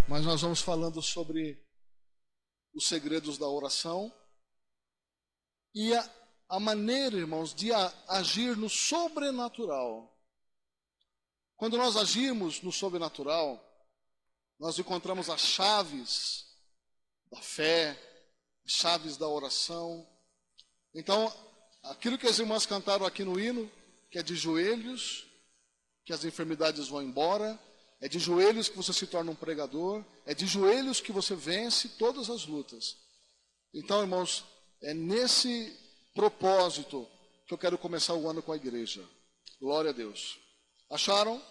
Mas nós vamos falando sobre os segredos da oração e a maneira, irmãos, de agir no sobrenatural. Quando nós agimos no sobrenatural, nós encontramos as chaves da fé, chaves da oração. Então, aquilo que as irmãs cantaram aqui no hino, que é de joelhos, que as enfermidades vão embora, é de joelhos que você se torna um pregador, é de joelhos que você vence todas as lutas. Então, irmãos, é nesse propósito que eu quero começar o ano com a igreja. Glória a Deus. Acharam?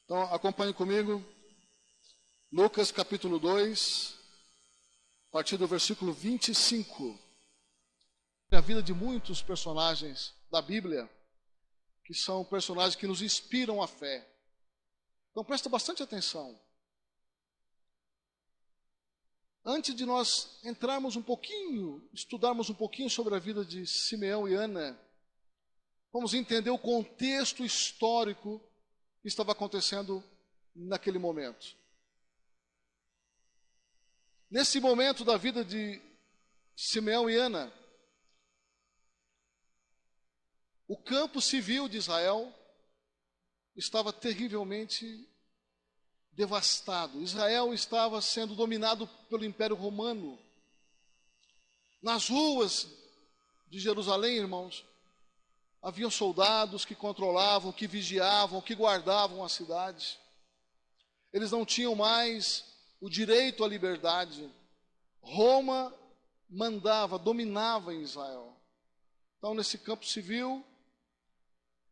Então, acompanhe comigo. Lucas capítulo 2, a partir do versículo 25. A vida de muitos personagens da Bíblia, que são personagens que nos inspiram a fé. Então presta bastante atenção. Antes de nós entrarmos um pouquinho, estudarmos um pouquinho sobre a vida de Simeão e Ana, vamos entender o contexto histórico que estava acontecendo naquele momento. Nesse momento da vida de Simeão e Ana, o campo civil de Israel estava terrivelmente devastado. Israel estava sendo dominado pelo Império Romano. Nas ruas de Jerusalém, irmãos, haviam soldados que controlavam, que vigiavam, que guardavam a cidade. Eles não tinham mais o direito à liberdade. Roma mandava, dominava em Israel. Então, nesse campo civil,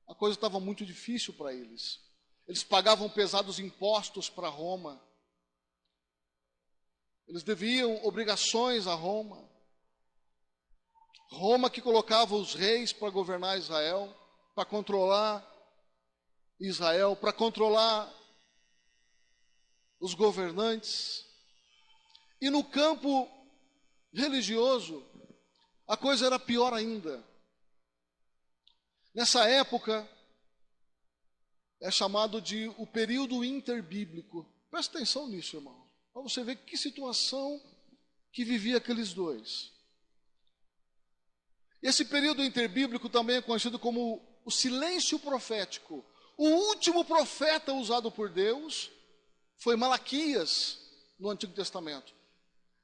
a coisa estava muito difícil para eles. Eles pagavam pesados impostos para Roma. Eles deviam obrigações a Roma. Roma que colocava os reis para governar Israel, para controlar Israel, para controlar os governantes. E no campo religioso, a coisa era pior ainda. Nessa época, é chamado de o período interbíblico. Presta atenção nisso, irmão, para você ver que situação que vivia aqueles dois. Esse período interbíblico também é conhecido como o silêncio profético. O último profeta usado por Deus foi Malaquias, no Antigo Testamento.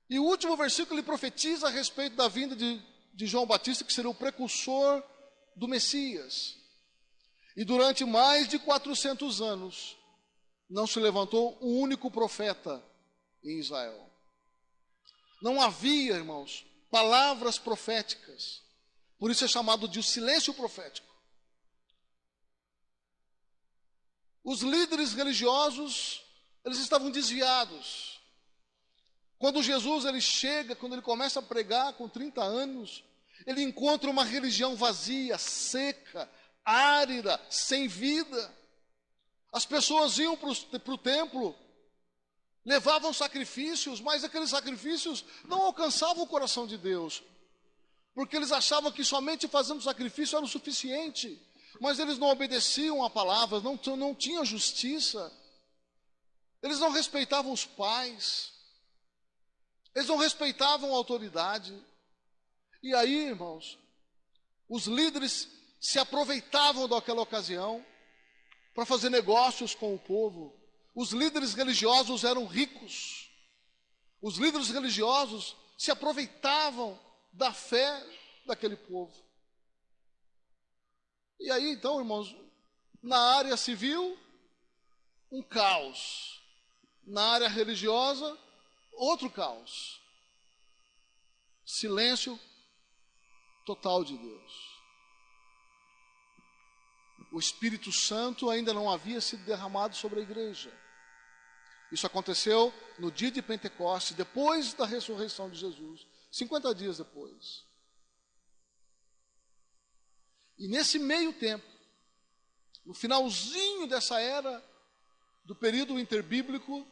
E o último versículo ele profetiza a respeito da vinda de João Batista, que seria o precursor do Messias. E durante mais de 400 anos, não se levantou um único profeta em Israel. Não havia, irmãos, palavras proféticas. Por isso é chamado de o silêncio profético. Os líderes religiosos, eles estavam desviados. Quando Jesus ele chega, quando ele começa a pregar com 30 anos, ele encontra uma religião vazia, seca, árida, sem vida. As pessoas iam para o templo, levavam sacrifícios, mas aqueles sacrifícios não alcançavam o coração de Deus, porque eles achavam que somente fazendo sacrifício era o suficiente, mas eles não obedeciam a palavra, não tinham justiça, eles não respeitavam os pais, eles não respeitavam a autoridade. E aí, irmãos, os líderes se aproveitavam daquela ocasião para fazer negócios com o povo. Os líderes religiosos eram ricos. Os líderes religiosos se aproveitavam da fé daquele povo. E aí, então, irmãos, na área civil, um caos. Na área religiosa, outro caos. Silêncio total de Deus. O Espírito Santo ainda não havia sido derramado sobre a igreja. Isso aconteceu no dia de Pentecostes, depois da ressurreição de Jesus, 50 dias depois. E nesse meio tempo, no finalzinho dessa era, do período interbíblico,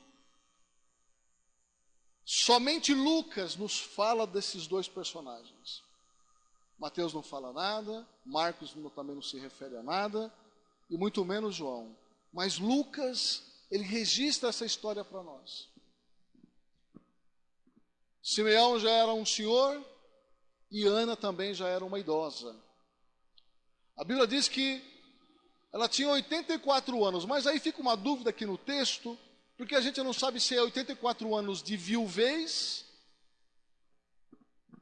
somente Lucas nos fala desses dois personagens. Mateus não fala nada, Marcos também não se refere a nada, e muito menos João. Mas Lucas, ele registra essa história para nós. Simeão já era um senhor e Ana também já era uma idosa. A Bíblia diz que ela tinha 84 anos, mas aí fica uma dúvida aqui no texto, porque a gente não sabe se é 84 anos de viuvez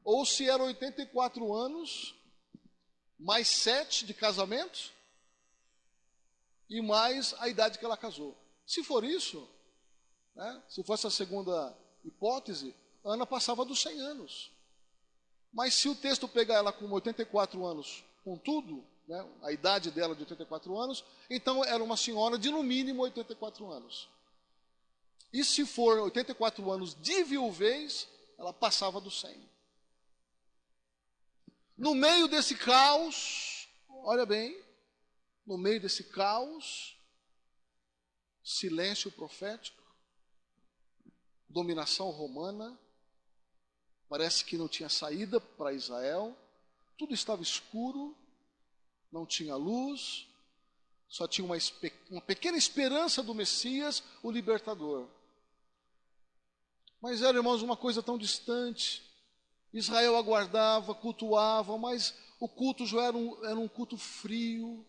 ou se eram 84 anos mais 7 de casamento e mais a idade que ela casou. Se for isso, né, se for essa segunda hipótese, Ana passava dos 100 anos. Mas se o texto pegar ela com 84 anos, com tudo, né, a idade dela de 84 anos, então era uma senhora de no mínimo 84 anos. E se for 84 anos de viuvez, ela passava dos 100. No meio desse caos, olha bem, no meio desse caos, silêncio profético, dominação romana, parece que não tinha saída para Israel, tudo estava escuro, não tinha luz, só tinha uma pequena esperança do Messias, o libertador. Mas era, irmãos, uma coisa tão distante. Israel aguardava, cultuava, mas o culto já era um culto frio.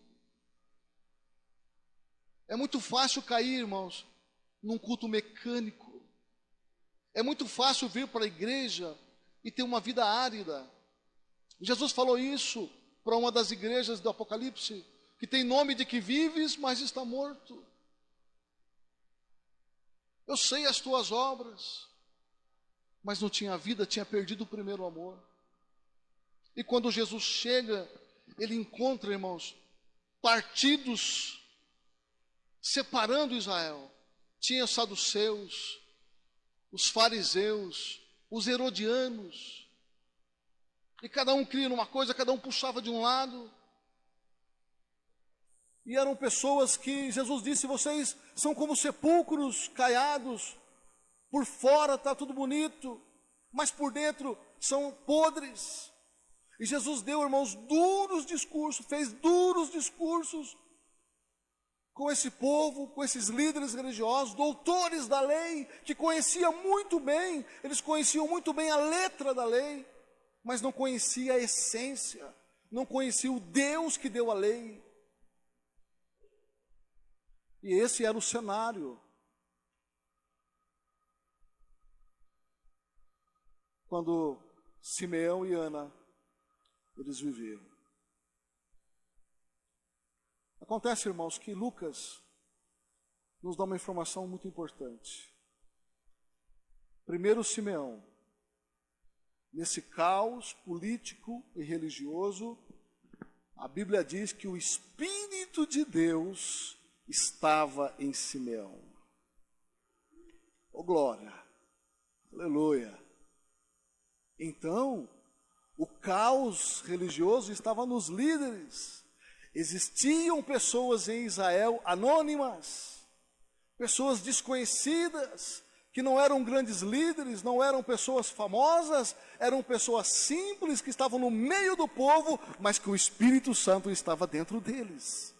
É muito fácil cair, irmãos, num culto mecânico. É muito fácil vir para a igreja e ter uma vida árida. Jesus falou isso para uma das igrejas do Apocalipse, que tem nome de que vives, mas está morto. Eu sei as tuas obras, mas não tinha vida, tinha perdido o primeiro amor. E quando Jesus chega, ele encontra, irmãos, partidos separando Israel. Tinha os saduceus, os fariseus, os herodianos. E cada um cria numa coisa, cada um puxava de um lado. E eram pessoas que Jesus disse, vocês são como sepulcros caiados. Por fora está tudo bonito, mas por dentro são podres. E Jesus deu, irmãos, duros discursos, fez duros discursos com esse povo, com esses líderes religiosos, doutores da lei, que conheciam muito bem, eles conheciam muito bem a letra da lei, mas não conhecia a essência, não conhecia o Deus que deu a lei. E esse era o cenário. Quando Simeão e Ana, eles viveram. Acontece, irmãos, que Lucas nos dá uma informação muito importante. Primeiro, Simeão, nesse caos político e religioso, a Bíblia diz que o Espírito de Deus estava em Simeão. Oh, glória! Aleluia! Então, o caos religioso estava nos líderes. Existiam pessoas em Israel anônimas, pessoas desconhecidas, que não eram grandes líderes, não eram pessoas famosas, eram pessoas simples que estavam no meio do povo, mas que o Espírito Santo estava dentro deles.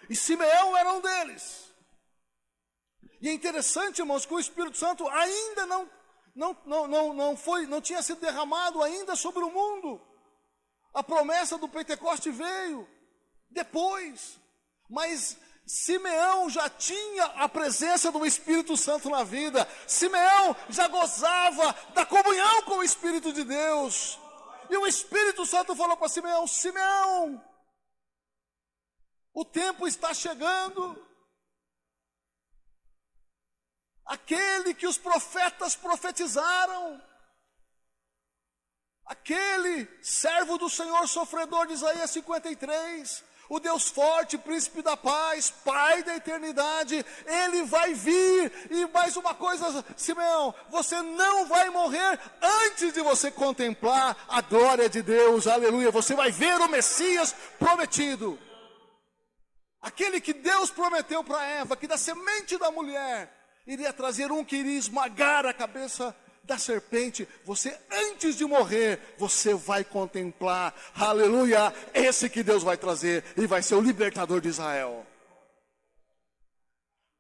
E Simeão era um deles. E é interessante, irmãos, que o Espírito Santo ainda não tinha sido derramado ainda sobre o mundo. A promessa do Pentecoste veio depois, mas Simeão já tinha a presença do Espírito Santo na vida. Simeão já gozava da comunhão com o Espírito de Deus. E o Espírito Santo falou para Simeão: Simeão, o tempo está chegando. Aquele que os profetas profetizaram, aquele servo do Senhor sofredor de Isaías 53, o Deus forte, príncipe da paz, pai da eternidade, ele vai vir. E mais uma coisa, Simeão, você não vai morrer antes de você contemplar a glória de Deus, aleluia. Você vai ver o Messias prometido, aquele que Deus prometeu para Eva, que da semente da mulher iria trazer um que iria esmagar a cabeça da serpente. Você, antes de morrer, você vai contemplar, aleluia, esse que Deus vai trazer e vai ser o libertador de Israel.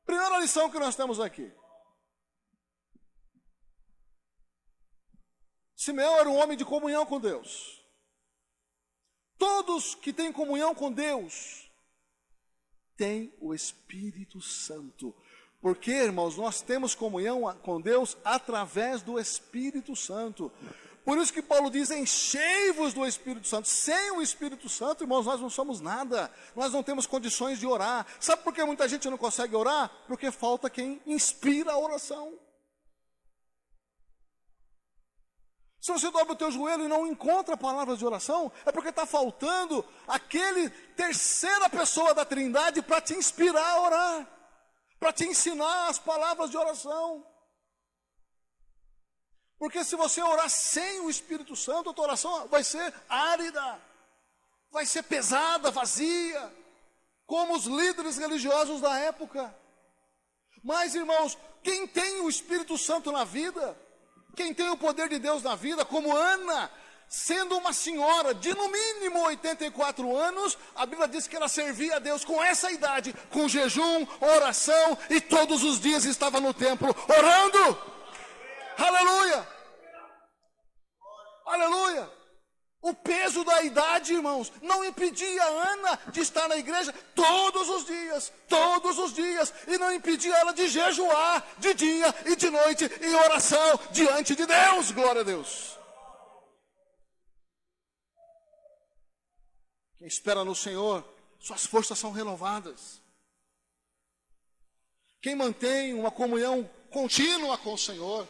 Primeira lição que nós temos aqui. Simeão era um homem de comunhão com Deus. Todos que têm comunhão com Deus têm o Espírito Santo. Porque, irmãos, nós temos comunhão com Deus através do Espírito Santo. Por isso que Paulo diz, enchei-vos do Espírito Santo. Sem o Espírito Santo, irmãos, nós não somos nada. Nós não temos condições de orar. Sabe por que muita gente não consegue orar? Porque falta quem inspira a oração. Se você dobra o teu joelho e não encontra palavras de oração, é porque está faltando aquele terceira pessoa da Trindade para te inspirar a orar, para te ensinar as palavras de oração. Porque se você orar sem o Espírito Santo, a tua oração vai ser árida, vai ser pesada, vazia, como os líderes religiosos da época. Mas, irmãos, quem tem o Espírito Santo na vida, quem tem o poder de Deus na vida, como Ana, sendo uma senhora de no mínimo 84 anos, a Bíblia diz que ela servia a Deus com essa idade, com jejum, oração, e todos os dias estava no templo orando. Aleluia! Aleluia! O peso da idade, irmãos, não impedia Ana de estar na igreja todos os dias, e não impedia ela de jejuar de dia e de noite em oração diante de Deus. Glória a Deus. Quem espera no Senhor, suas forças são renovadas. Quem mantém uma comunhão contínua com o Senhor,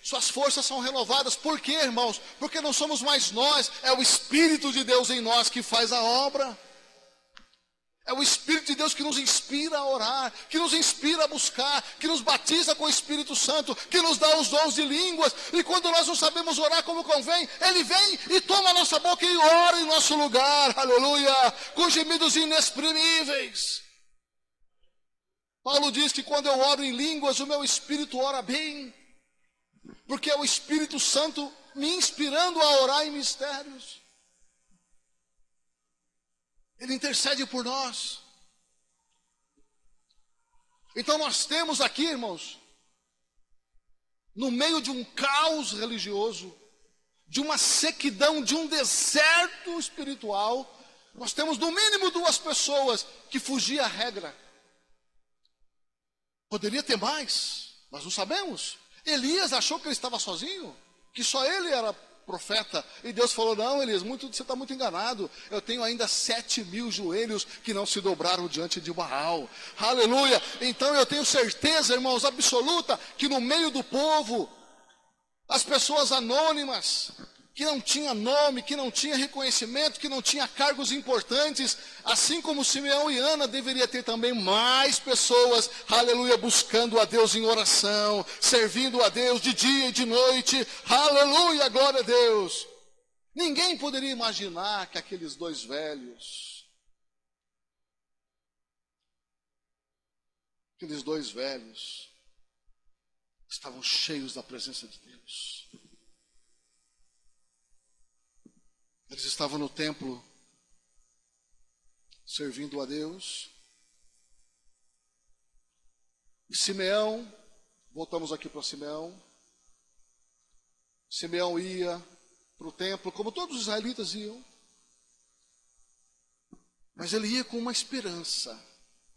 suas forças são renovadas. Por quê, irmãos? Porque não somos mais nós, é o Espírito de Deus em nós que faz a obra. É o Espírito de Deus que nos inspira a orar, que nos inspira a buscar, que nos batiza com o Espírito Santo, que nos dá os dons de línguas. E quando nós não sabemos orar como convém, Ele vem e toma a nossa boca e ora em nosso lugar, aleluia, com gemidos inexprimíveis. Paulo diz que quando eu oro em línguas, o meu espírito ora bem, porque é o Espírito Santo me inspirando a orar em mistérios. Ele intercede por nós. Então nós temos aqui, irmãos, no meio de um caos religioso, de uma sequidão, de um deserto espiritual, nós temos no mínimo duas pessoas que fugiam à regra. Poderia ter mais, mas não sabemos. Elias achou que ele estava sozinho, que só ele era profeta, e Deus falou, não, Elias, você está muito enganado, eu tenho ainda 7.000 joelhos que não se dobraram diante de Baal, aleluia. Então eu tenho certeza, irmãos, absoluta, que no meio do povo, as pessoas anônimas, que não tinha nome, que não tinha reconhecimento, que não tinha cargos importantes, assim como Simeão e Ana, deveria ter também mais pessoas, aleluia, buscando a Deus em oração, servindo a Deus de dia e de noite, aleluia, glória a Deus. Ninguém poderia imaginar que aqueles dois velhos estavam cheios da presença de Deus. Eles estavam no templo, servindo a Deus. E Simeão, voltamos aqui para Simeão. Simeão ia para o templo, como todos os israelitas iam. Mas ele ia com uma esperança.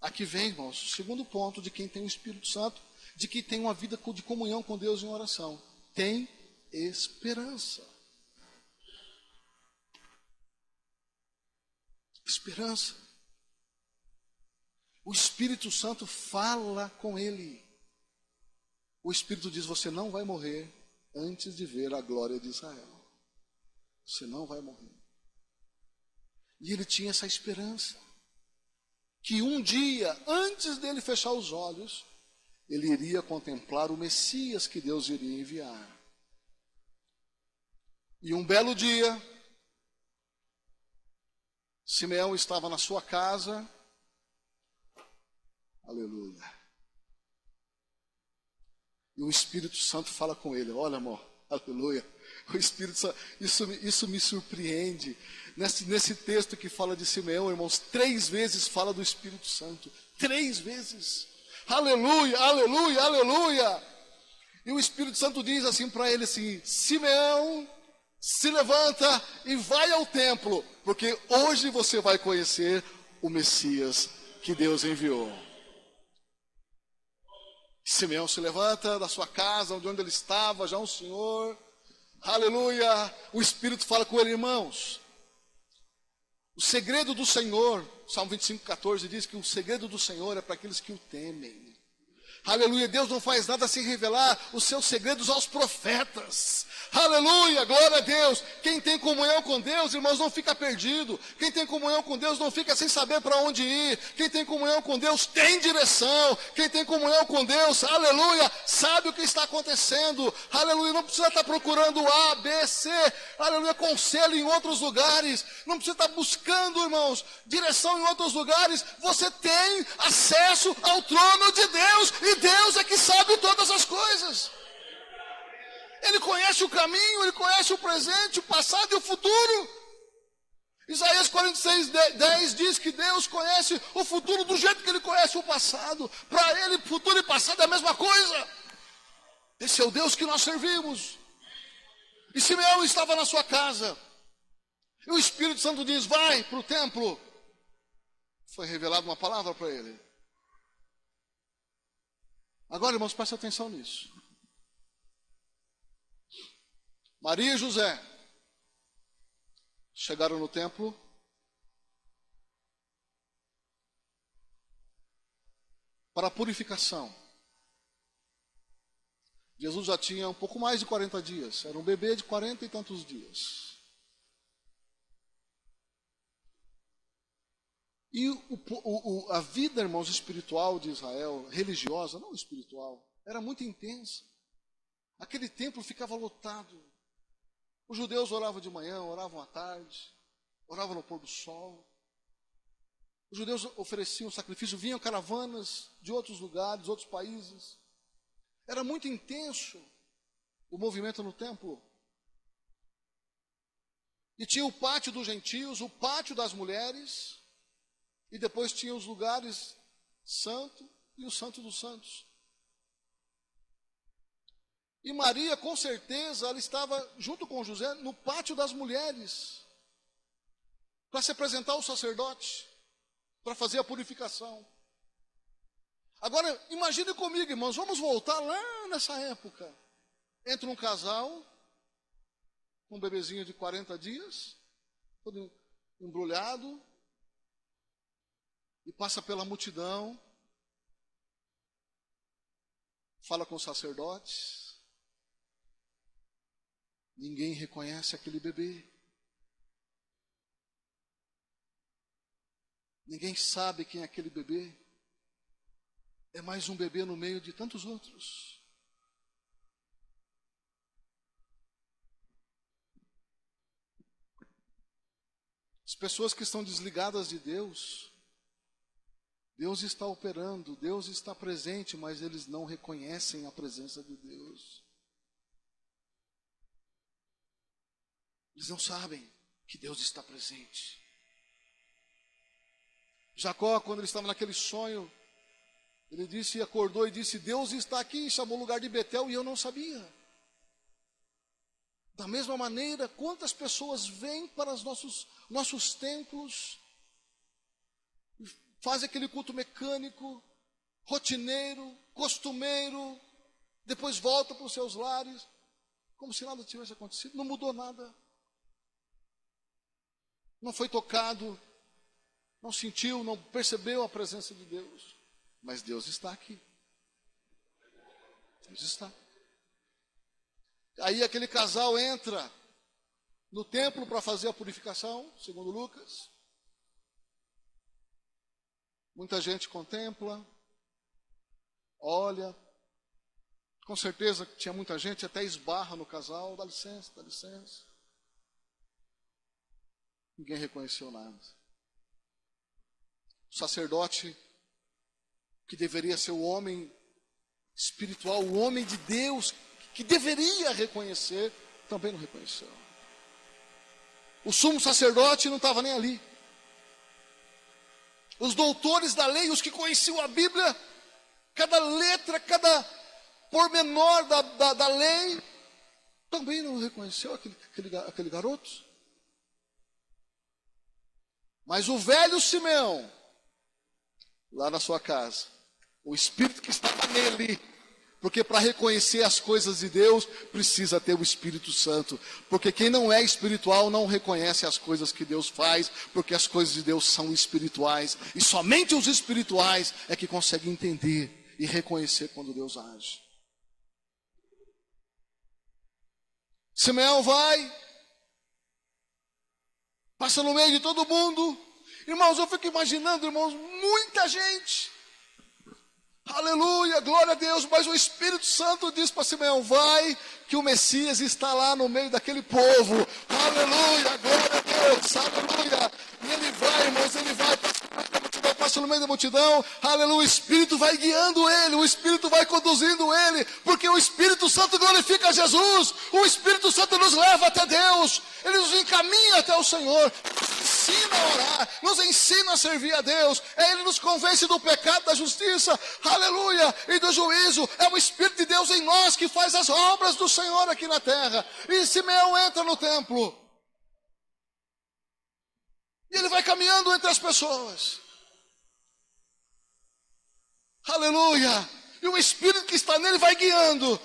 Aqui vem, irmãos, o segundo ponto de quem tem o Espírito Santo, de quem tem uma vida de comunhão com Deus em oração. Tem esperança. Esperança. O Espírito Santo fala com ele. O Espírito diz, você não vai morrer antes de ver a glória de Israel. Você não vai morrer. E ele tinha essa esperança, que um dia, antes dele fechar os olhos, ele iria contemplar o Messias que Deus iria enviar. E um belo dia, Simeão estava na sua casa, aleluia, e o Espírito Santo fala com ele, olha amor, aleluia, o Espírito Santo, isso me surpreende, nesse texto que fala de Simeão, irmãos, 3 vezes fala do Espírito Santo, 3 vezes, Aleluia, aleluia, aleluia. E o Espírito Santo diz assim para ele assim: Simeão, se levanta e vai ao templo, porque hoje você vai conhecer o Messias que Deus enviou. Simeão se levanta da sua casa, onde ele estava, já um senhor. Aleluia. O Espírito fala com ele: irmãos, o segredo do Senhor, Salmo 25:14 diz que o segredo do Senhor é para aqueles que o temem. Aleluia, Deus não faz nada sem revelar os seus segredos aos profetas. Aleluia, glória a Deus. Quem tem comunhão com Deus, irmãos, não fica perdido. Quem tem comunhão com Deus não fica sem saber para onde ir. Quem tem comunhão com Deus tem direção. Quem tem comunhão com Deus, aleluia, sabe o que está acontecendo. Aleluia, não precisa estar procurando A, B, C, aleluia, conselho em outros lugares. Não precisa estar buscando, irmãos, direção em outros lugares. Você tem acesso ao trono de Deus. E Deus é que sabe todas as coisas. Ele conhece o caminho, ele conhece o presente, o passado e o futuro. Isaías 46:10 diz que Deus conhece o futuro do jeito que ele conhece o passado. Para ele, futuro e passado é a mesma coisa. Esse é o Deus que nós servimos. E Simeão estava na sua casa. E o Espírito Santo diz: vai para o templo. Foi revelada uma palavra para ele. Agora, irmãos, prestem atenção nisso. Maria e José chegaram no templo para a purificação. Jesus já tinha um pouco mais de 40 dias. Era um bebê de 40 e tantos dias. E a vida, irmãos, espiritual de Israel, religiosa, não espiritual, era muito intensa. Aquele templo ficava lotado. Os judeus oravam de manhã, oravam à tarde, oravam no pôr do sol. Os judeus ofereciam sacrifício, vinham caravanas de outros lugares, outros países. Era muito intenso o movimento no templo. E tinha o pátio dos gentios, o pátio das mulheres, e depois tinha os lugares santo e o santo dos santos. E Maria, com certeza, ela estava junto com José no pátio das mulheres, para se apresentar ao sacerdote, para fazer a purificação. Agora, imagine comigo, irmãos, vamos voltar lá nessa época. Entra um casal, com um bebezinho de 40 dias, todo embrulhado, e passa pela multidão, fala com os sacerdotes. Ninguém reconhece aquele bebê. Ninguém sabe quem é aquele bebê. É mais um bebê no meio de tantos outros. As pessoas que estão desligadas de Deus, Deus está operando, Deus está presente, mas eles não reconhecem a presença de Deus. Eles não sabem que Deus está presente. Jacó, quando ele estava naquele sonho, ele disse, acordou e disse: Deus está aqui, chamou o lugar de Betel, e eu não sabia. Da mesma maneira, quantas pessoas vêm para os nossos templos, fazem aquele culto mecânico, rotineiro, costumeiro, depois voltam para os seus lares, como se nada tivesse acontecido, não mudou nada. Não foi tocado, não sentiu, não percebeu a presença de Deus. Mas Deus está aqui. Deus está. Aí aquele casal entra no templo para fazer a purificação, segundo Lucas. Muita gente contempla, olha. Com certeza tinha muita gente, até esbarra no casal. Dá licença, dá licença. Ninguém reconheceu nada. O sacerdote, que deveria ser o homem espiritual, o homem de Deus, que deveria reconhecer, também não reconheceu. O sumo sacerdote não estava nem ali. Os doutores da lei, os que conheciam a Bíblia, cada letra, cada pormenor da lei, também não reconheceu aquele garoto. Mas o velho Simeão, lá na sua casa, o Espírito que estava nele, porque para reconhecer as coisas de Deus, precisa ter o Espírito Santo. Porque quem não é espiritual não reconhece as coisas que Deus faz, porque as coisas de Deus são espirituais. E somente os espirituais é que conseguem entender e reconhecer quando Deus age. Simeão vai, passa no meio de todo mundo. Irmãos, eu fico imaginando, irmãos, muita gente. Aleluia, glória a Deus. Mas o Espírito Santo diz para Simeão: vai, que o Messias está lá no meio daquele povo. Aleluia, glória a Deus, aleluia. E ele vai, irmãos, ele vai, passa no meio da multidão. Aleluia, o Espírito vai guiando ele, o Espírito vai conduzindo ele, porque o Espírito Santo glorifica Jesus. O Espírito Santo nos leva até Deus, ele nos encaminha até o Senhor, nos ensina a orar, nos ensina a servir a Deus. Ele nos convence do pecado, da justiça, aleluia, e do juízo. É o Espírito de Deus em nós que faz as obras do Senhor aqui na terra. E Simeão entra no templo, e ele vai caminhando entre as pessoas. Aleluia. E o Espírito que está nele vai guiando,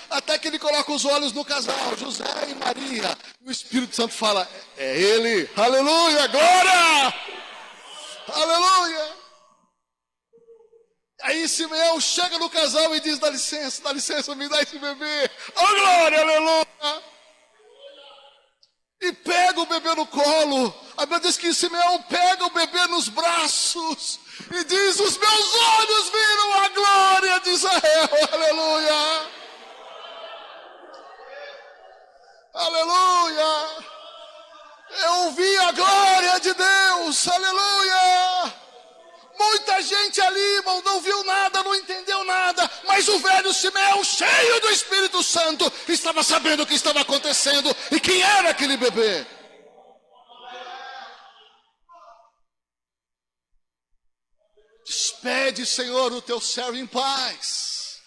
até que ele coloca os olhos no casal, José e Maria. E o Espírito Santo fala: é ele. Aleluia, glória. Aleluia. Aí Simeão chega no casal e diz: dá licença, me dá esse bebê. Oh, glória, aleluia. E pega o bebê no colo. A Bíblia diz que Simeão pega o bebê nos braços e diz: os meus olhos viram a glória de Israel. Aleluia. Aleluia. Eu vi a glória de Deus. Aleluia. Muita gente ali, irmão, não viu nada, não entendeu nada, mas o velho Simeão, cheio do Espírito Santo, estava sabendo o que estava acontecendo e quem era aquele bebê. Despede, Senhor, o teu servo em paz.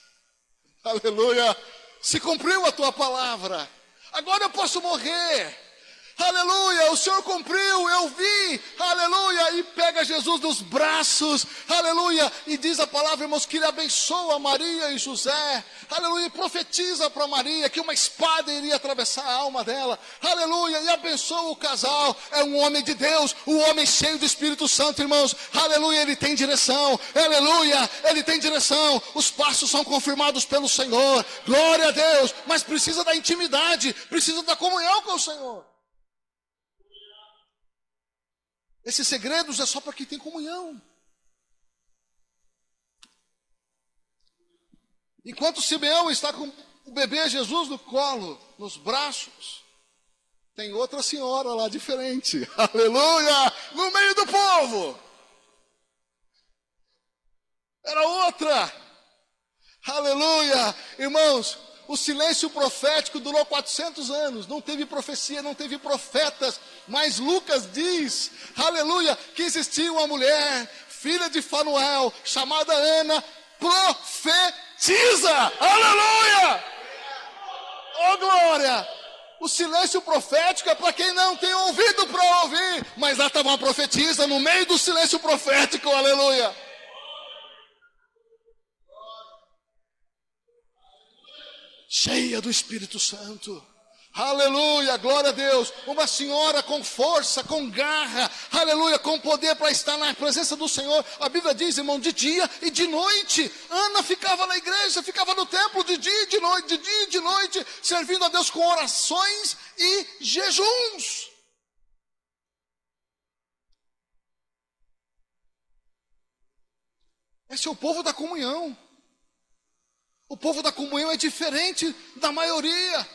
Aleluia. Se cumpriu a tua palavra, agora eu posso morrer. Aleluia, o Senhor cumpriu, eu vi, aleluia, e pega Jesus nos braços, aleluia, e diz a palavra, irmãos, que ele abençoa Maria e José, aleluia, e profetiza para Maria que uma espada iria atravessar a alma dela, aleluia, e abençoa o casal. É um homem de Deus, um homem cheio do Espírito Santo, irmãos, aleluia, ele tem direção, aleluia, ele tem direção, os passos são confirmados pelo Senhor, glória a Deus, mas precisa da intimidade, precisa da comunhão com o Senhor. Esses segredos é só para quem tem comunhão. Enquanto Simeão está com o bebê Jesus no colo, nos braços, tem outra senhora lá diferente, aleluia, no meio do povo. Era outra, aleluia, irmãos. O silêncio profético durou 400 anos, não teve profecia, não teve profetas, mas Lucas diz, aleluia, que existia uma mulher, filha de Fanuel, chamada Ana, profetiza, aleluia, oh glória. O silêncio profético é para quem não tem ouvido para ouvir, mas lá estava uma profetisa no meio do silêncio profético, aleluia. Cheia do Espírito Santo, aleluia, glória a Deus, uma senhora com força, com garra, aleluia, com poder para estar na presença do Senhor. A Bíblia diz, irmão, de dia e de noite, Ana ficava na igreja, ficava no templo de dia e de noite, de dia e de noite, servindo a Deus com orações e jejuns. Esse é o povo da comunhão. O povo da comunhão é diferente da maioria.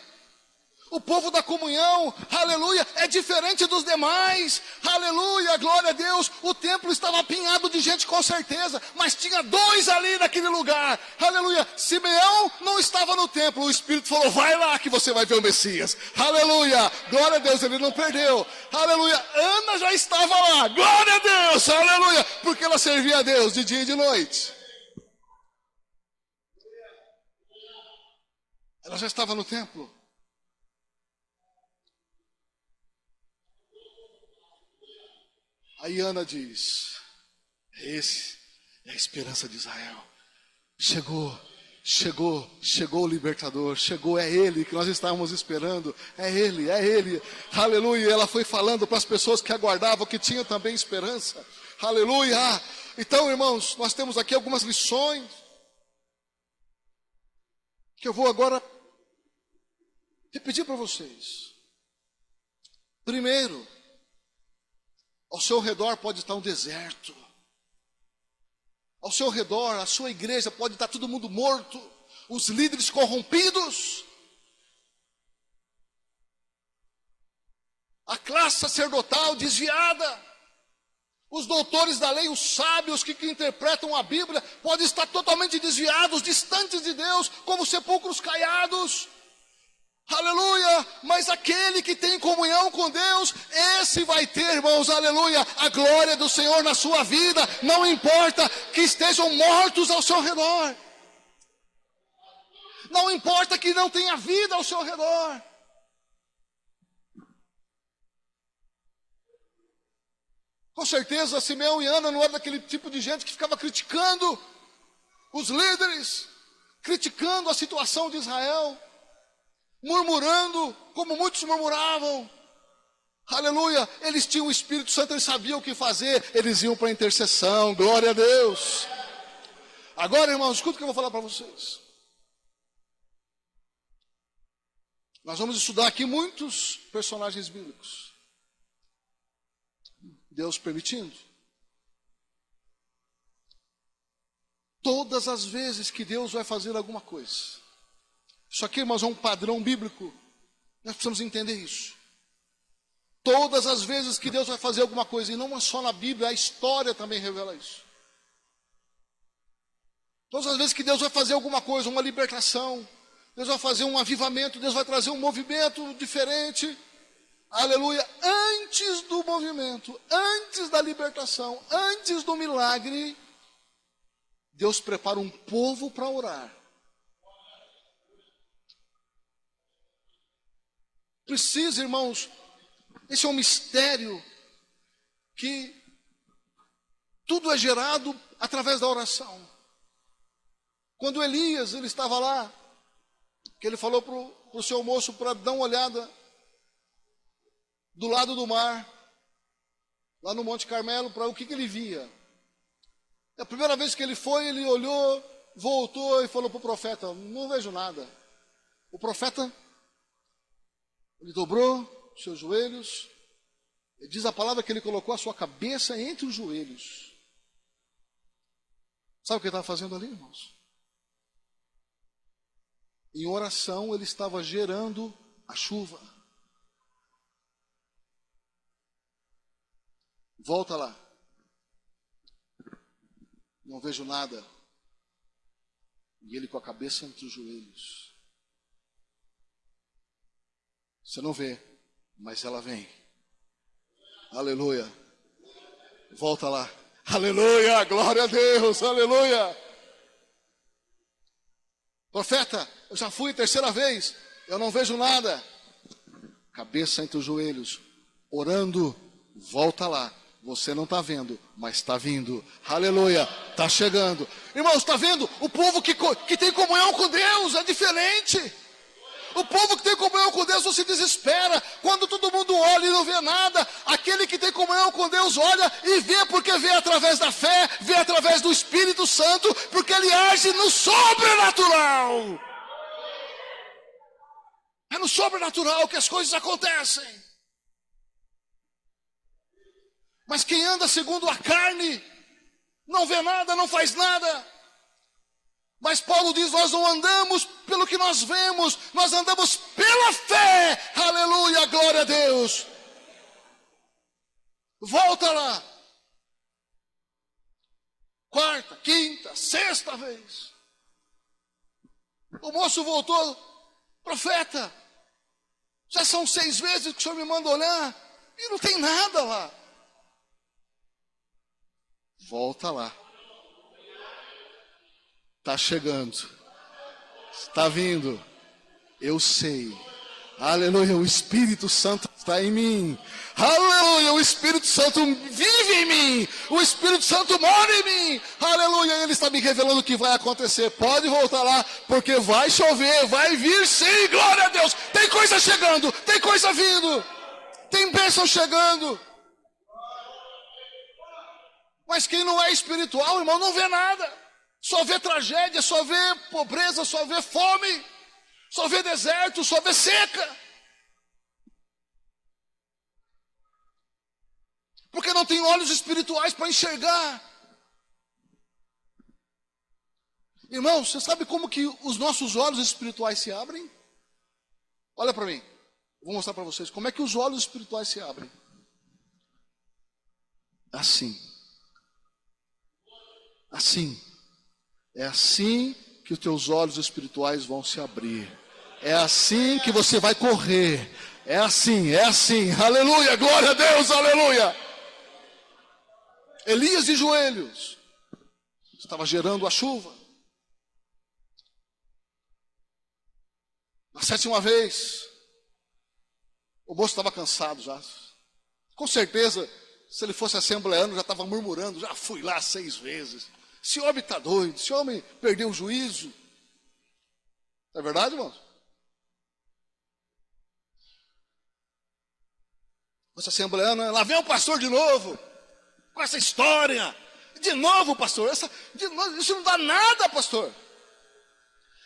O povo da comunhão, aleluia, é diferente dos demais. Aleluia, glória a Deus. O templo estava apinhado de gente com certeza, mas tinha dois ali naquele lugar. Aleluia, Simeão não estava no templo. O Espírito falou: vai lá que você vai ver o Messias. Aleluia, glória a Deus, ele não perdeu. Aleluia, Ana já estava lá. Glória a Deus, aleluia, porque ela servia a Deus de dia e de noite. Ela já estava no templo. Aí Ana diz: esse é a esperança de Israel. Chegou o libertador, chegou, é ele que nós estávamos esperando, é ele, aleluia. E ela foi falando para as pessoas que aguardavam, que tinham também esperança, aleluia. Então, irmãos, nós temos aqui algumas lições, que eu vou agora repetir para vocês. Primeiro, ao seu redor pode estar um deserto. Ao seu redor, a sua igreja pode estar todo mundo morto, os líderes corrompidos, a classe sacerdotal desviada, os doutores da lei, os sábios que interpretam a Bíblia, podem estar totalmente desviados, distantes de Deus, como sepulcros caiados. Aleluia, mas aquele que tem comunhão com Deus, esse vai ter, irmãos, aleluia, a glória do Senhor na sua vida, não importa que estejam mortos ao seu redor, não importa que não tenha vida ao seu redor. Com certeza, Simeão e Ana não eram daquele tipo de gente que ficava criticando os líderes, criticando a situação de Israel, murmurando, como muitos murmuravam. Aleluia, eles tinham o Espírito Santo, eles sabiam o que fazer, eles iam para a intercessão, glória a Deus. Agora, irmãos, escuta o que eu vou falar para vocês. Nós vamos estudar aqui muitos personagens bíblicos, Deus permitindo. Todas as vezes que Deus vai fazer alguma coisa, isso aqui, irmãos, é um padrão bíblico. Nós precisamos entender isso. Todas as vezes que Deus vai fazer alguma coisa, e não é só na Bíblia, a história também revela isso. Todas as vezes que Deus vai fazer alguma coisa, uma libertação, Deus vai fazer um avivamento, Deus vai trazer um movimento diferente. Aleluia. Antes do movimento, antes da libertação, antes do milagre, Deus prepara um povo para orar. Precisa, irmãos, esse é um mistério, que tudo é gerado através da oração. Quando Elias, ele estava lá, que ele falou para o seu moço para dar uma olhada do lado do mar, lá no Monte Carmelo, para o que ele via. A primeira vez que ele foi, ele olhou, voltou e falou para o profeta: não vejo nada. O profeta, ele dobrou os seus joelhos, e diz a palavra que ele colocou a sua cabeça entre os joelhos. Sabe o que ele estava fazendo ali, irmãos? Em oração, ele estava gerando a chuva. Volta lá. Não vejo nada. E ele com a cabeça entre os joelhos. Você não vê, mas ela vem. Aleluia. Volta lá. Aleluia, glória a Deus, aleluia. Profeta, eu já fui terceira vez, eu não vejo nada. Cabeça entre os joelhos, orando, volta lá. Você não está vendo, mas está vindo. Aleluia, está chegando. Irmãos, está vendo? O povo que tem comunhão com Deus é diferente. O povo que tem comunhão com Deus não se desespera quando todo mundo olha e não vê nada. Aquele que tem comunhão com Deus olha e vê, porque vê através da fé, vê através do Espírito Santo, porque ele age no sobrenatural. É no sobrenatural que as coisas acontecem. Mas quem anda segundo a carne não vê nada, não faz nada. Mas Paulo diz: nós não andamos pelo que nós vemos, nós andamos pela fé. Aleluia, glória a Deus. Volta lá. Quarta, quinta, sexta vez. O moço voltou: profeta, já são 6 vezes que o senhor me manda olhar e não tem nada lá. Volta lá. Está chegando. Está vindo. Eu sei. Aleluia, o Espírito Santo está em mim. Aleluia, o Espírito Santo vive em mim. O Espírito Santo mora em mim. Aleluia, Ele está me revelando o que vai acontecer. Pode voltar lá, porque vai chover, vai vir sim, glória a Deus. Tem coisa chegando, tem coisa vindo. Tem bênção chegando. Mas quem não é espiritual, irmão, não vê nada. Só vê tragédia, só vê pobreza, só vê fome. Só vê deserto, só vê seca. Porque não tem olhos espirituais para enxergar. Irmão, você sabe como que os nossos olhos espirituais se abrem? Olha para mim. Vou mostrar para vocês como é que os olhos espirituais se abrem. Assim. Assim. É assim que os teus olhos espirituais vão se abrir. É assim que você vai correr. É assim, é assim. Aleluia, glória a Deus, aleluia. Elias de joelhos. Estava gerando a chuva. Na 7ª vez, o moço estava cansado já. Com certeza, se ele fosse assembleano, já estava murmurando. Já fui lá 6 vezes. Esse homem está doido. Esse homem perdeu o juízo. É verdade, irmão? Você assembleano, lá vem o pastor de novo, com essa história. De novo, pastor, isso não dá nada, pastor.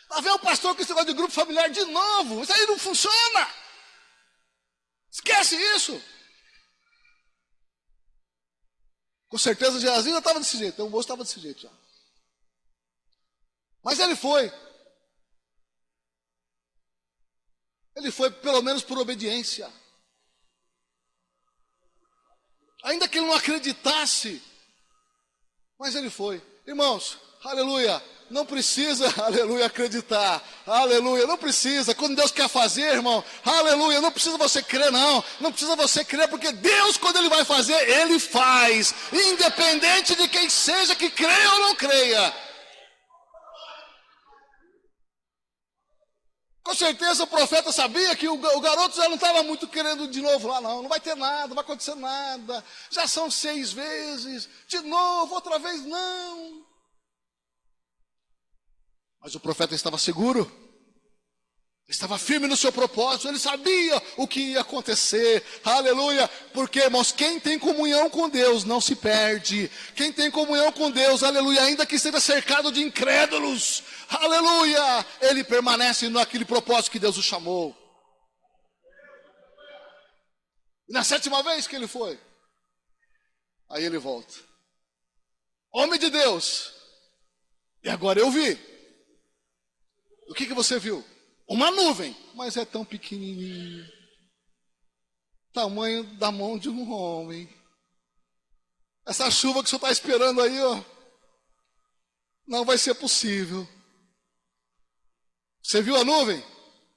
Lá vem o pastor com esse negócio de grupo familiar de novo, isso aí não funciona. Esquece isso. Com certeza, Geazi estava desse jeito, então o moço estava desse jeito já. Mas ele foi. Ele foi pelo menos por obediência. Ainda que ele não acreditasse, mas ele foi. Irmãos, aleluia, não precisa, aleluia, acreditar, aleluia, não precisa. Quando Deus quer fazer, irmão, aleluia, não precisa você crer, não precisa você crer, porque Deus, quando Ele vai fazer, Ele faz, independente de quem seja que creia ou não creia. Com certeza o profeta sabia que o garoto já não estava muito querendo de novo lá, não vai ter nada, não vai acontecer nada, já são 6 vezes, de novo, outra vez não. Mas o profeta estava seguro, estava firme no seu propósito, ele sabia o que ia acontecer, aleluia, porque, irmãos, quem tem comunhão com Deus não se perde, quem tem comunhão com Deus, aleluia, ainda que esteja cercado de incrédulos, aleluia, ele permanece naquele propósito que Deus o chamou. E na 7ª vez que ele foi, aí ele volta. Homem de Deus, e agora eu vi. O que você viu? Uma nuvem, mas é tão pequenininho. Tamanho da mão de um homem. Essa chuva que o senhor está esperando aí, ó, não vai ser possível. Você viu a nuvem?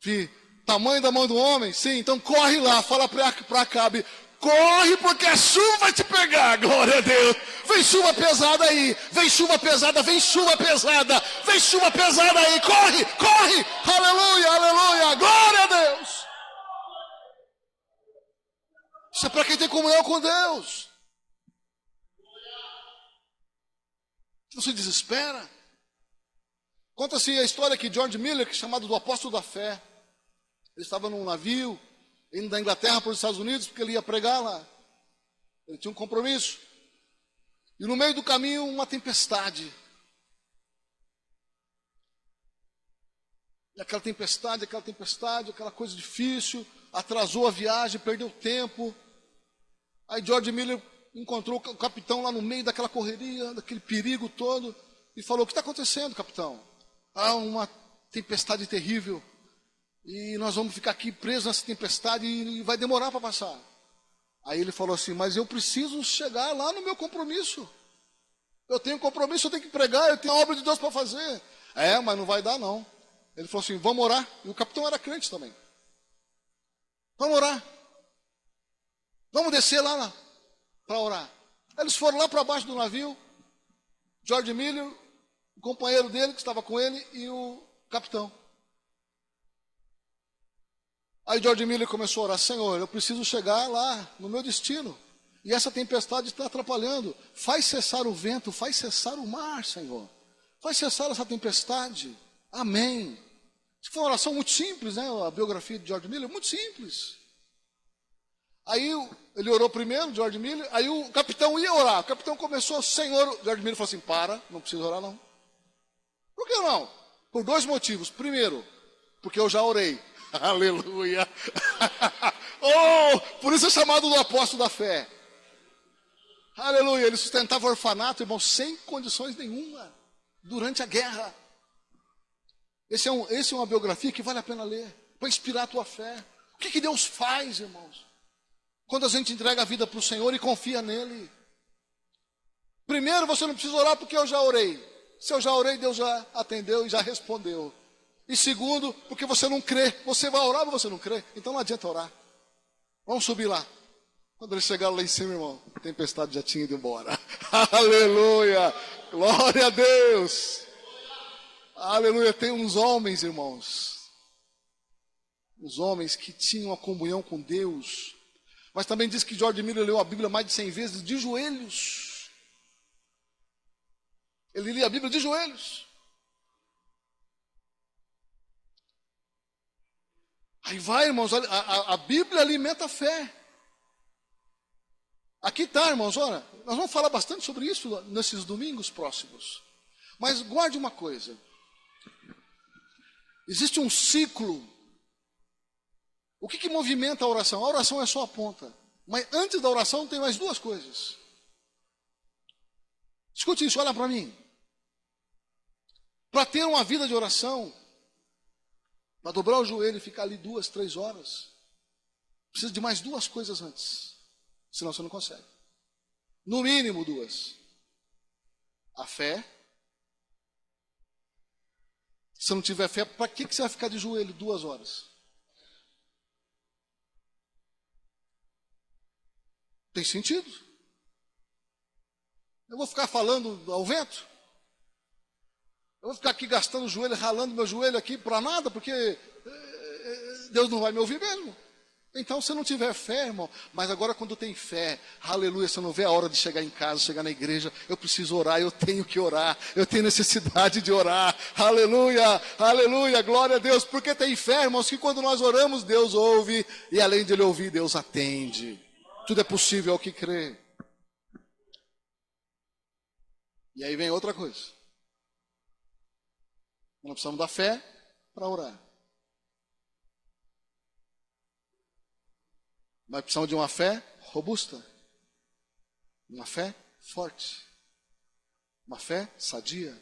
Vi. Tamanho da mão do homem? Sim, então corre lá, fala para Acabe. Corre porque a chuva vai te pegar, glória a Deus. Vem chuva pesada aí, vem chuva pesada, vem chuva pesada, vem chuva pesada aí, corre, corre, aleluia, aleluia, glória a Deus. Isso é para quem tem comunhão com Deus. Não se desespera. Conta-se a história que George Miller, que é chamado do apóstolo da fé, ele estava num navio, indo da Inglaterra para os Estados Unidos, porque ele ia pregar lá. Ele tinha um compromisso. E no meio do caminho, uma tempestade. E aquela tempestade, aquela coisa difícil, atrasou a viagem, perdeu tempo. Aí George Miller encontrou o capitão lá no meio daquela correria, daquele perigo todo, e falou: o que está acontecendo, capitão? Ah, uma tempestade terrível. E nós vamos ficar aqui presos nessa tempestade e vai demorar para passar. Aí ele falou assim: mas eu preciso chegar lá no meu compromisso. Eu tenho compromisso, eu tenho que pregar, eu tenho a obra de Deus para fazer. É, mas não vai dar não. Ele falou assim: vamos orar. E o capitão era crente também. Vamos orar. Vamos descer lá para orar. Eles foram lá para baixo do navio. George Miller, o companheiro dele que estava com ele e o capitão. Aí George Miller começou a orar: Senhor, eu preciso chegar lá no meu destino. E essa tempestade está atrapalhando. Faz cessar o vento, faz cessar o mar, Senhor. Faz cessar essa tempestade. Amém. Isso foi uma oração muito simples, né? A biografia de George Miller, muito simples. Aí ele orou primeiro, George Miller. Aí o capitão ia orar. O capitão começou: Senhor. George Miller falou assim: para, não precisa orar não. Por que não? Por dois motivos. Primeiro, porque eu já orei. Aleluia. Oh, por isso é chamado do apóstolo da fé. Aleluia. Ele sustentava o orfanato, irmão, sem condições nenhuma, durante a guerra. Essa é uma biografia que vale a pena ler, para inspirar a tua fé. O que Deus faz, irmãos, quando a gente entrega a vida para o Senhor e confia nele? Primeiro, você não precisa orar porque eu já orei. Se eu já orei, Deus já atendeu e já respondeu. E segundo, porque você não crê. Você vai orar, mas você não crê. Então não adianta orar. Vamos subir lá. Quando eles chegaram lá em cima, irmão, a tempestade já tinha ido embora. Aleluia! Glória a Deus! Aleluia! Tem uns homens, irmãos. Uns homens que tinham a comunhão com Deus. Mas também diz que George Miller leu a Bíblia mais de 100 vezes de joelhos. Ele lia a Bíblia de joelhos. Aí vai, irmãos, a Bíblia alimenta a fé. Aqui está, irmãos, olha, nós vamos falar bastante sobre isso nesses domingos próximos. Mas guarde uma coisa. Existe um ciclo. O que movimenta a oração? A oração é só a ponta. Mas antes da oração tem mais duas coisas. Escute isso, olha para mim. Para ter uma vida de oração, para dobrar o joelho e ficar ali 2, 3 horas, precisa de mais duas coisas antes. Senão você não consegue. No mínimo 2. A fé. Se não tiver fé, para que você vai ficar de joelho 2 horas? Tem sentido? Eu vou ficar falando ao vento? Eu vou ficar aqui gastando o joelho, ralando meu joelho aqui para nada, porque Deus não vai me ouvir mesmo. Então, se não tiver fé, irmão, mas agora quando tem fé, aleluia, você não vê a hora de chegar em casa, chegar na igreja, eu preciso orar, eu tenho que orar, eu tenho necessidade de orar, aleluia, aleluia, glória a Deus, porque tem fé, irmãos, que quando nós oramos, Deus ouve, e além de Ele ouvir, Deus atende. Tudo é possível ao que crê. E aí vem outra coisa. Nós precisamos da fé para orar. Mas precisamos de uma fé robusta, uma fé forte, uma fé sadia.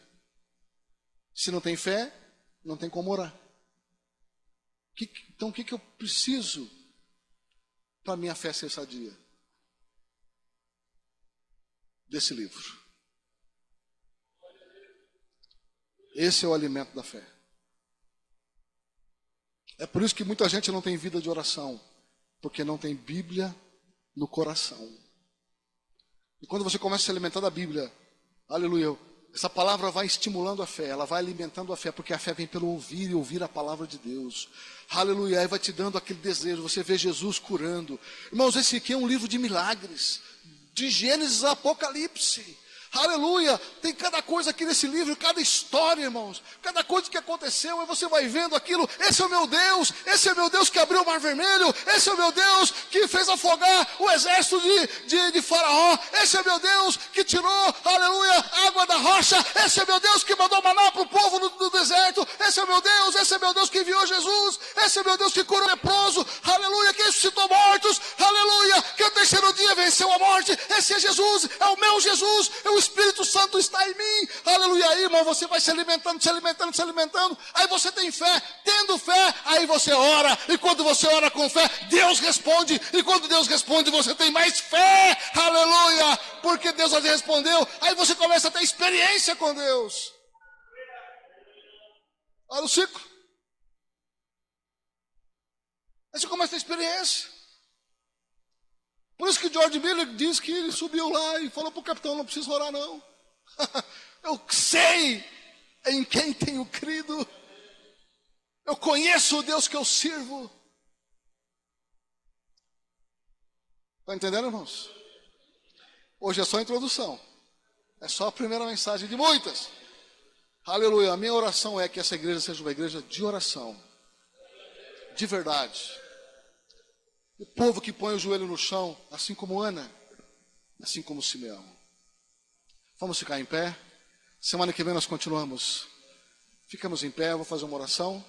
Se não tem fé, não tem como orar. Então o que eu preciso para minha fé ser sadia? Desse livro. Esse é o alimento da fé. É por isso que muita gente não tem vida de oração. Porque não tem Bíblia no coração. E quando você começa a se alimentar da Bíblia, aleluia, essa palavra vai estimulando a fé, ela vai alimentando a fé, porque a fé vem pelo ouvir e ouvir a palavra de Deus. Aleluia, aí vai te dando aquele desejo, você vê Jesus curando. Irmãos, esse aqui é um livro de milagres, de Gênesis a Apocalipse. Aleluia, tem cada coisa aqui nesse livro, cada história, irmãos, cada coisa que aconteceu, e você vai vendo aquilo. Esse é o meu Deus, esse é o meu Deus que abriu o mar vermelho, esse é o meu Deus que fez afogar o exército de Faraó, esse é o meu Deus que tirou, aleluia, água da rocha, esse é o meu Deus que mandou maná para o povo no deserto, esse é o meu Deus que enviou Jesus, esse é o meu Deus que curou o leproso, aleluia, que ressuscitou mortos, aleluia, que no terceiro dia venceu a morte. Esse é Jesus, é o meu Jesus, o Espírito Santo está em mim, aleluia. Aí, irmão, você vai se alimentando, aí você tem fé, tendo fé, aí você ora, e quando você ora com fé, Deus responde, e quando Deus responde, você tem mais fé, aleluia, porque Deus já te respondeu, aí você começa a ter experiência com Deus. Olha o ciclo. Aí você começa a ter experiência. Por isso que George Miller diz que ele subiu lá e falou para o capitão: não preciso orar não. Eu sei em quem tenho crido. Eu conheço o Deus que eu sirvo. Está entendendo, irmãos? Hoje é só a introdução. É só a primeira mensagem de muitas. Aleluia. A minha oração é que essa igreja seja uma igreja de oração. De verdade. O povo que põe o joelho no chão, assim como Ana, assim como Simeão. Vamos ficar em pé. Semana que vem nós continuamos. Ficamos em pé, eu vou fazer uma oração.